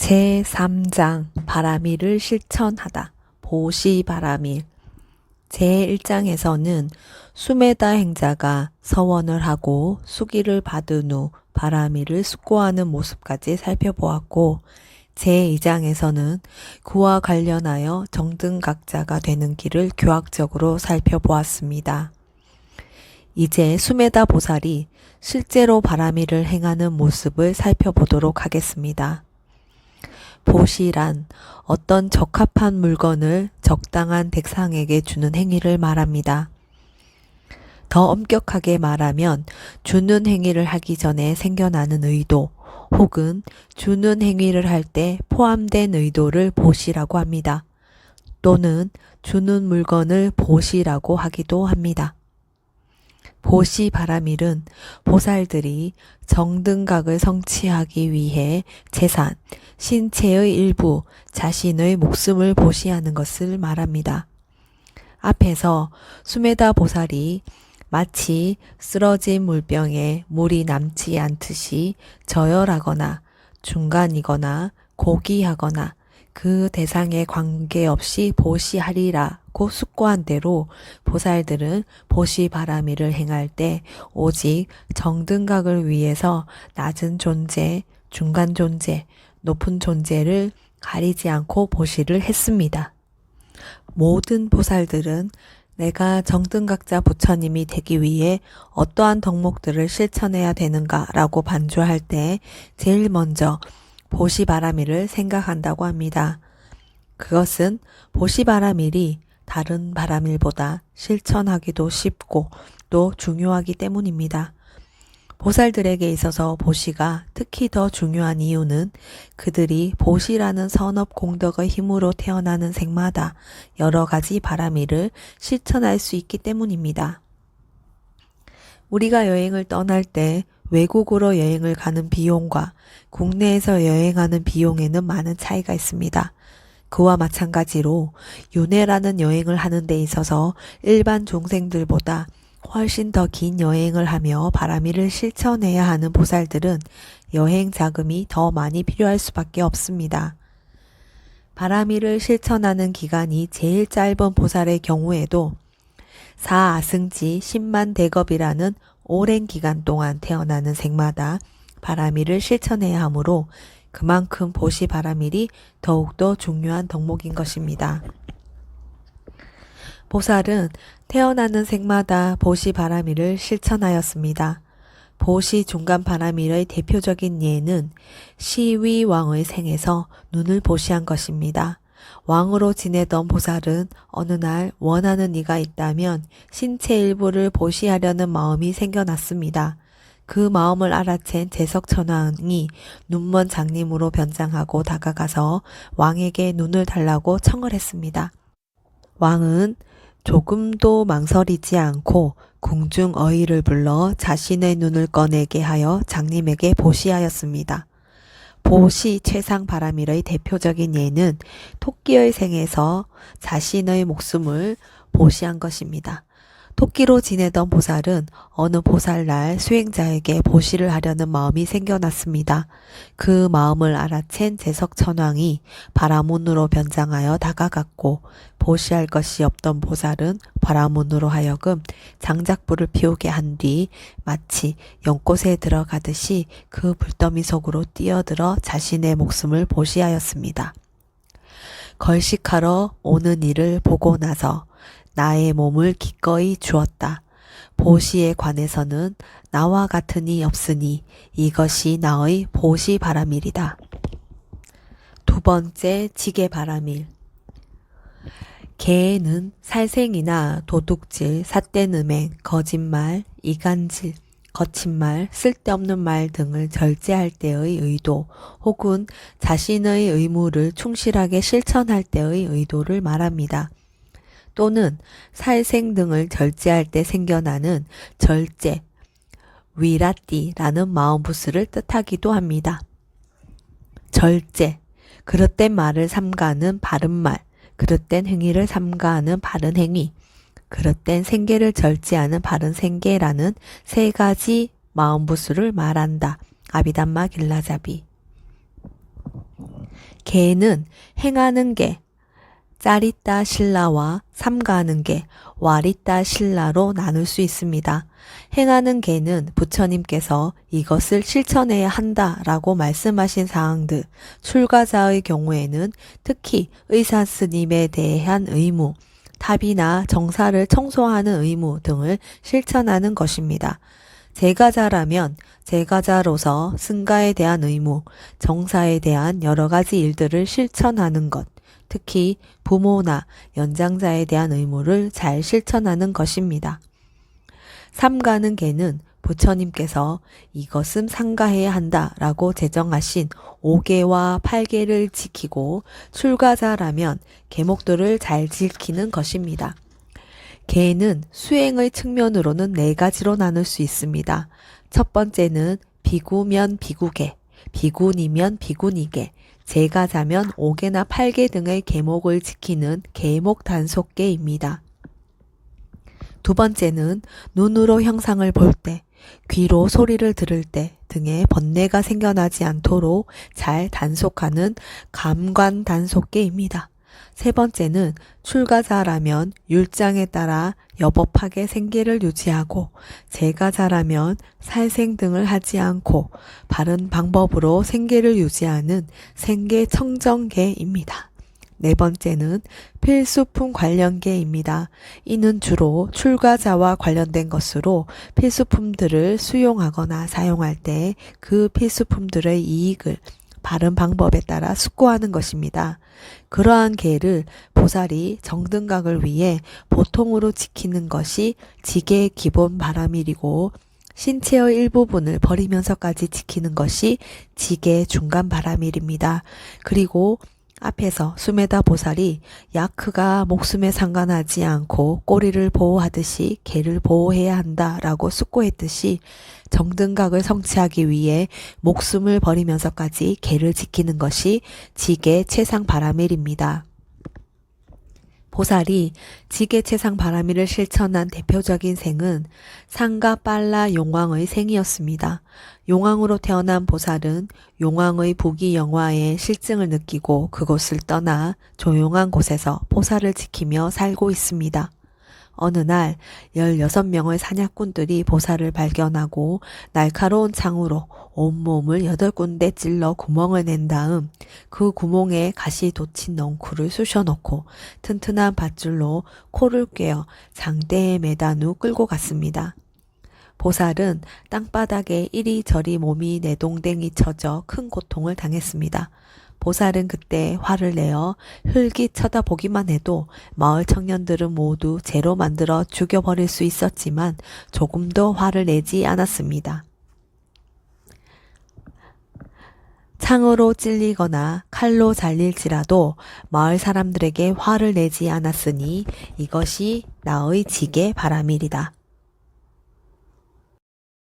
제3장 바라밀을 실천하다. 보시바라밀. 제1장에서는 수메다 행자가 서원을 하고 수기를 받은 후 바라밀을 숙고하는 모습까지 살펴보았고, 제2장에서는 그와 관련하여 정등각자가 되는 길을 교학적으로 살펴보았습니다. 이제 수메다 보살이 실제로 바라밀을 행하는 모습을 살펴보도록 하겠습니다. 보시란 어떤 적합한 물건을 적당한 대상에게 주는 행위를 말합니다. 더 엄격하게 말하면 주는 행위를 하기 전에 생겨나는 의도 혹은 주는 행위를 할 때 포함된 의도를 보시라고 합니다. 또는 주는 물건을 보시라고 하기도 합니다. 보시 바라밀은 보살들이 정등각을 성취하기 위해 재산, 신체의 일부, 자신의 목숨을 보시하는 것을 말합니다. 앞에서 수메다 보살이 마치 쓰러진 물병에 물이 남지 않듯이 저열하거나 중간이거나 고귀하거나 그 대상에 관계없이 보시하리라고 숙고한 대로 보살들은 보시바라밀을 행할 때 오직 정등각을 위해서 낮은 존재, 중간 존재, 높은 존재를 가리지 않고 보시를 했습니다. 모든 보살들은 내가 정등각자 부처님이 되기 위해 어떠한 덕목들을 실천해야 되는가 라고 반주할 때 제일 먼저 보시바라밀을 생각한다고 합니다. 그것은 보시바라밀이 다른 바라밀보다 실천하기도 쉽고 또 중요하기 때문입니다. 보살들에게 있어서 보시가 특히 더 중요한 이유는 그들이 보시라는 선업 공덕의 힘으로 태어나는 생마다 여러 가지 바라밀을 실천할 수 있기 때문입니다. 우리가 여행을 떠날 때 외국으로 여행을 가는 비용과 국내에서 여행하는 비용에는 많은 차이가 있습니다. 그와 마찬가지로 윤회라는 여행을 하는 데 있어서 일반 중생들보다 훨씬 더 긴 여행을 하며 바라밀을 실천해야 하는 보살들은 여행 자금이 더 많이 필요할 수밖에 없습니다. 바라밀을 실천하는 기간이 제일 짧은 보살의 경우에도 사아승지 10만 대겁이라는 오랜 기간 동안 태어나는 생마다 바라밀을 실천해야 하므로 그만큼 보시바라밀이 더욱더 중요한 덕목인 것입니다. 보살은 태어나는 생마다 보시바라밀을 실천하였습니다. 보시 중간 바라밀의 대표적인 예는 시위왕의 생에서 눈을 보시한 것입니다. 왕으로 지내던 보살은 어느 날 원하는 이가 있다면 신체 일부를 보시하려는 마음이 생겨났습니다. 그 마음을 알아챈 제석천왕이 눈먼 장님으로 변장하고 다가가서 왕에게 눈을 달라고 청을 했습니다. 왕은 조금도 망설이지 않고 궁중어의를 불러 자신의 눈을 꺼내게 하여 장님에게 보시하였습니다. 보시 최상 바라밀의 대표적인 예는 토끼의 생에서 자신의 목숨을 보시한 것입니다. 토끼로 지내던 보살은 어느 보살날 수행자에게 보시를 하려는 마음이 생겨났습니다. 그 마음을 알아챈 제석천왕이 바라문으로 변장하여 다가갔고 보시할 것이 없던 보살은 바라문으로 하여금 장작불을 피우게 한 뒤 마치 연꽃에 들어가듯이 그 불더미 속으로 뛰어들어 자신의 목숨을 보시하였습니다. 걸식하러 오는 이를 보고 나서 나의 몸을 기꺼이 주었다. 보시에 관해서는 나와 같은 이 없으니 이것이 나의 보시바라밀이다. 두 번째 지게바라밀. 개는 살생이나 도둑질, 삿대음행, 거짓말, 이간질, 거친 말, 쓸데없는 말 등을 절제할 때의 의도 혹은 자신의 의무를 충실하게 실천할 때의 의도를 말합니다. 또는 살생 등을 절제할 때 생겨나는 절제, 위라띠라는 마음부스를 뜻하기도 합니다. 절제, 그릇된 말을 삼가하는 바른 말, 그릇된 행위를 삼가하는 바른 행위, 그릇된 생계를 절제하는 바른 생계라는 세 가지 마음부스를 말한다. 아비담마 길라잡이. 개는 행하는 개, 짜리따 신라와 삼가하는 개, 와리따 신라로 나눌 수 있습니다. 행하는 개는 부처님께서 이것을 실천해야 한다라고 말씀하신 사항들, 출가자의 경우에는 특히 의사 스님에 대한 의무, 탑이나 정사를 청소하는 의무 등을 실천하는 것입니다. 제가자라면 제가자로서 승가에 대한 의무, 정사에 대한 여러 가지 일들을 실천하는 것, 특히 부모나 연장자에 대한 의무를 잘 실천하는 것입니다. 삼가는 개는 부처님께서 이것은 삼가해야 한다라고 제정하신 5개와 8개를 지키고 출가자라면 계목들을 잘 지키는 것입니다. 개는 수행의 측면으로는 4가지로 나눌 수 있습니다. 첫 번째는 비구면 비구개, 비구니면 비구니개, 제가자면 5개나 8개 등의 계목을 지키는 계목 단속개입니다. 두 번째는 눈으로 형상을 볼 때, 귀로 소리를 들을 때 등의 번뇌가 생겨나지 않도록 잘 단속하는 감관 단속개입니다. 세 번째는 출가자라면 율장에 따라 여법하게 생계를 유지하고 제가자라면 살생 등을 하지 않고 바른 방법으로 생계를 유지하는 생계청정계입니다. 네 번째는 필수품 관련계입니다. 이는 주로 출가자와 관련된 것으로 필수품들을 수용하거나 사용할 때 그 필수품들의 이익을 바른 방법에 따라 숙고하는 것입니다. 그러한 계를 보살이 정등각을 위해 보통으로 지키는 것이 지계의 기본 바라밀이고 신체의 일부분을 버리면서까지 지키는 것이 지계의 중간 바라밀입니다. 그리고 앞에서 수메다 보살이 야크가 목숨에 상관하지 않고 꼬리를 보호하듯이 개를 보호해야 한다라고 숙고했듯이 정등각을 성취하기 위해 목숨을 버리면서까지 개를 지키는 것이 지계 최상 바라밀입니다. 보살이 지계 최상 바라밀을 실천한 대표적인 생은 상가 빨라 용왕의 생이었습니다. 용왕으로 태어난 보살은 용왕의 부귀 영화에 실증을 느끼고 그곳을 떠나 조용한 곳에서 보살을 지키며 살고 있습니다. 어느 날 16명의 사냥꾼들이 보살을 발견하고 날카로운 창으로 온몸을 8군데 찔러 구멍을 낸 다음 그 구멍에 가시 돋친 넝쿨을 쑤셔넣고 튼튼한 밧줄로 코를 꿰어 장대에 매단 후 끌고 갔습니다. 보살은 땅바닥에 이리저리 몸이 내동댕이 쳐져 큰 고통을 당했습니다. 보살은 그때 화를 내어 흙이 쳐다보기만 해도 마을 청년들은 모두 재로 만들어 죽여버릴 수 있었지만 조금도 화를 내지 않았습니다. 창으로 찔리거나 칼로 잘릴지라도 마을 사람들에게 화를 내지 않았으니 이것이 나의 지계 바라밀이다.